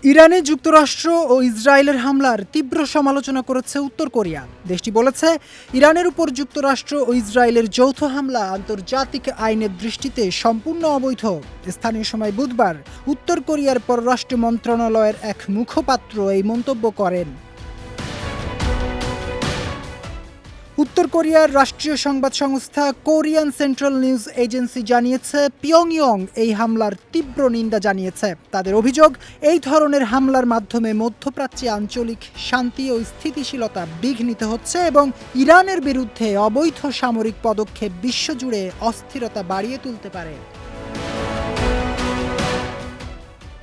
ইরানে যুক্তরাষ্ট্র ও ইসরায়েলের হামলার তীব্র সমালোচনা করেছে উত্তর কোরিয়া। দেশটি বলেছে, ইরানের উপর যুক্তরাষ্ট্র ও ইসরায়েলের যৌথ হামলা আন্তর্জাতিক আইনের দৃষ্টিতে সম্পূর্ণ অবৈধ। স্থানীয় সময় বুধবার উত্তর কোরিয়ার পররাষ্ট্র মন্ত্রণালয়ের এক মুখপাত্র এই মন্তব্য করেন। উত্তর কোরিয়ার রাষ্ট্রীয় সংবাদ সংস্থা কোরিয়ান সেন্ট্রাল নিউজ এজেন্সি জানিয়েছে, পিয়ংইয়ং এই হামলার তীব্র নিন্দা জানিয়েছে। তাদের অভিযোগ, এই ধরনের হামলার মাধ্যমে মধ্যপ্রাচ্যে আঞ্চলিক শান্তি ও স্থিতিশীলতা বিঘ্নিত হচ্ছে এবং ইরানের বিরুদ্ধে অবৈধ সামরিক পদক্ষেপ বিশ্বজুড়ে অস্থিরতা বাড়িয়ে তুলতে পারে।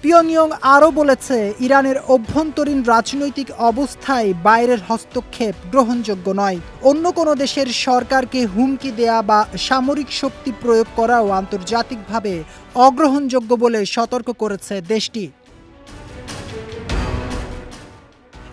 পিয়ংইয়ং আরও বলেছে, ইরানের অভ্যন্তরীণ রাজনৈতিক অবস্থায় বাইরের হস্তক্ষেপ গ্রহণযোগ্য নয়। অন্য কোনো দেশের সরকারকে হুমকি দেয়া বা সামরিক শক্তি প্রয়োগ করাও আন্তর্জাতিকভাবে অগ্রহণযোগ্য বলে সতর্ক করেছে দেশটি।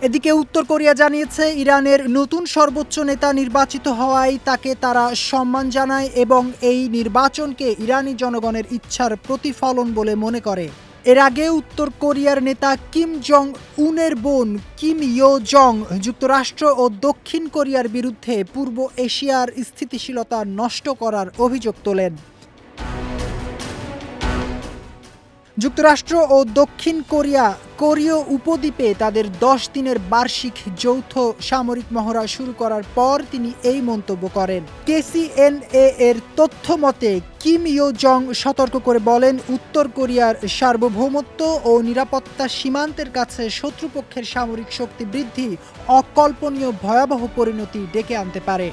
এদিকে উত্তর কোরিয়া জানিয়েছে, ইরানের নতুন সর্বোচ্চ নেতা নির্বাচিত হওয়ায় তাকে তারা সম্মান জানায় এবং এই নির্বাচনকে ইরানি জনগণের ইচ্ছার প্রতিফলন বলে মনে করে। এর আগে উত্তর কোরিয়ার নেতা কিম জং উনের বোন কিম ইয়ো জং যুক্তরাষ্ট্র ও দক্ষিণ কোরিয়ার বিরুদ্ধে পূর্ব এশিয়ার স্থিতিশীলতা নষ্ট করার অভিযোগ তোলেন। যুক্তরাষ্ট্র ও দক্ষিণ কোরিয়া কোরীয় উপদ্বীপে তাদের 10 দিনের বার্ষিক যৌথ সামরিক মহড়া শুরু করার পর তিনি এই মন্তব্য করেন। কেসিএনএ এর তথ্য মতে কিম ইয়ো জং সতর্ক করে বলেন, উত্তর কোরিয়ার সার্বভৌমত্ব ও নিরাপত্তা সীমান্তের কাছে শত্রুপক্ষের সামরিক শক্তি বৃদ্ধি অকল্পনীয় ভয়াবহ পরিণতি ডেকে আনতে পারে।